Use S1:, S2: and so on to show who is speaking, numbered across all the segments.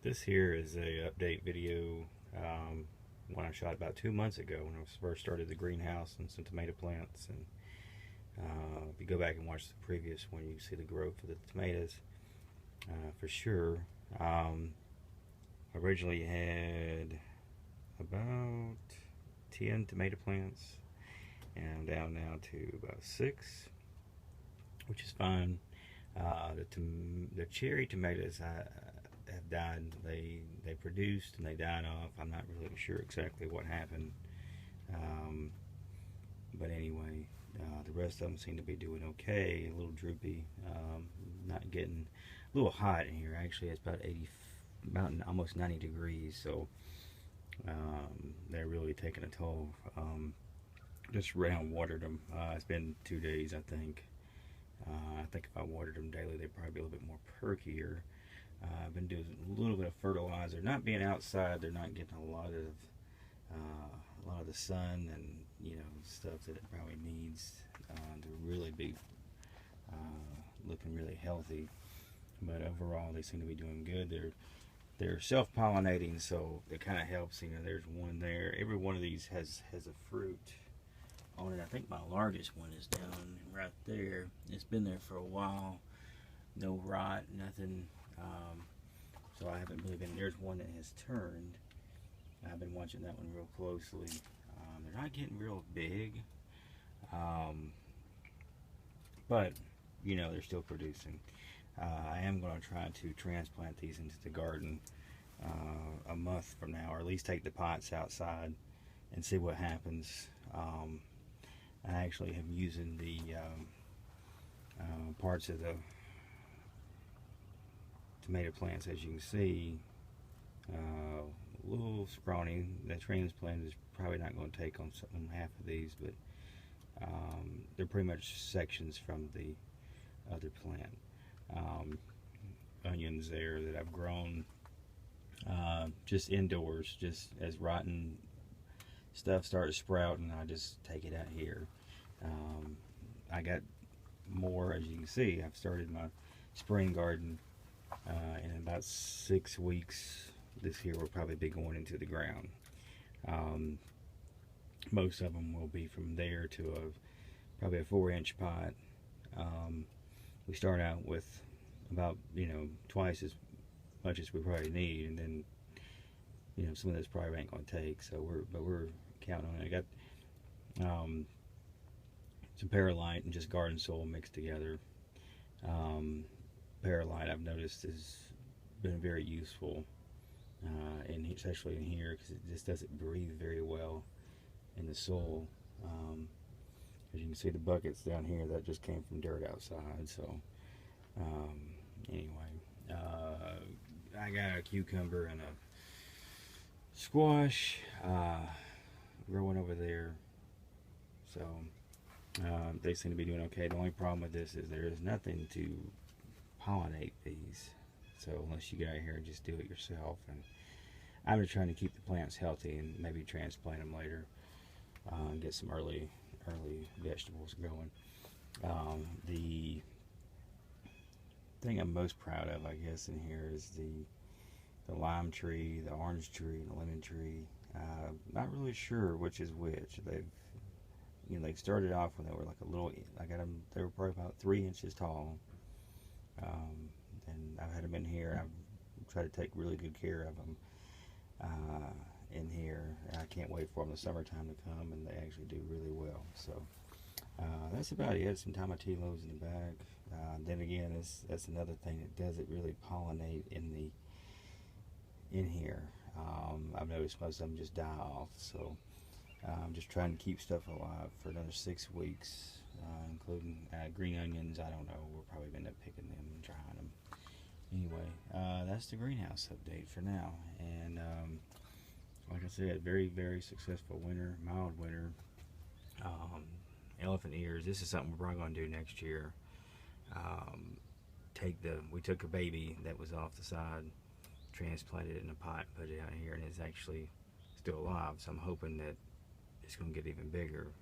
S1: This here is a update video, one I shot about 2 months ago when I first started the greenhouse and some tomato plants. And if you go back and watch the previous one, you can see the growth of the tomatoes for sure. Originally had about 10 tomato plants, and I'm down now to about 6, which is fine. The cherry tomatoes have died. They produced and they died off. I'm not really sure exactly what happened, but anyway, the rest of them seem to be doing okay. A little droopy, not getting a little hot in here. Actually, it's about almost 90 degrees, so they're really taking a toll. Just round watered them. It's been 2 days, I think. I think if I watered them daily, they'd probably be a little bit more perkier. I've been doing a little bit of fertilizer. Not being outside, they're not getting a lot of the sun and stuff that it probably needs to really be looking really healthy. But overall, they seem to be doing good. They're self-pollinating, so it kind of helps. There's one there. Every one of these has a fruit on it. I think my largest one is down right there. It's been there for a while. No rot, nothing. So I haven't really been. There's one that has turned. I've been watching that one real closely. They're not getting real big, but they're still producing. I am going to try to transplant these into the garden a month from now, or at least take the pots outside and see what happens. I actually am using the parts of the tomato plants, as you can see, a little scrawny. The transplant is probably not going to take on half of these, but they're pretty much sections from the other plant. Onions there that I've grown just indoors, just as rotten stuff started sprouting, I just take it out here. I got more, as you can see. I've started my spring garden. In about 6 weeks, this year will probably be going into the ground. Most of them will be from there to probably a 4-inch pot. We start out with about twice as much as we probably need, and then some of this probably ain't going to take. So we're counting on it. I got some perlite and just garden soil mixed together. Perlite, I've noticed, has been very useful, especially in here, because it just doesn't breathe very well in the soil. As you can see, the buckets down here, that just came from dirt outside. So anyway, I got a cucumber and a squash growing over there, so they seem to be doing okay. The only problem with this is there is nothing to pollinate these, so unless you get out here and just do it yourself. And I'm just trying to keep the plants healthy and maybe transplant them later and get some early vegetables going. The thing I'm most proud of, I guess, in here is the lime tree, the orange tree, the lemon tree. Not really sure which is which. They've started off when they were like a little. I got them. They were probably about 3 inches tall. And I've had them in here. I've tried to take really good care of them in here. I can't wait for them the summertime to come, and they actually do really well. So that's about it. Some tomatillos in the back. Then again, that's another thing that doesn't really pollinate in here. I've noticed most of them just die off. So I'm just trying to keep stuff alive for another 6 weeks, including green onions. I don't know. We'll probably end up picking them and trying them. Anyway, that's the greenhouse update for now. And like I said, very, very successful winter, mild winter. Elephant ears. This is something we're probably going to do next year. We took a baby that was off the side, transplanted it in a pot, put it out here, and it's actually still alive. So I'm hoping that it's going to get even bigger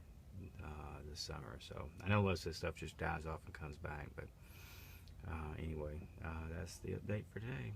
S1: this summer. So I know most of this stuff just dies off and comes back, but anyway, that's the update for today.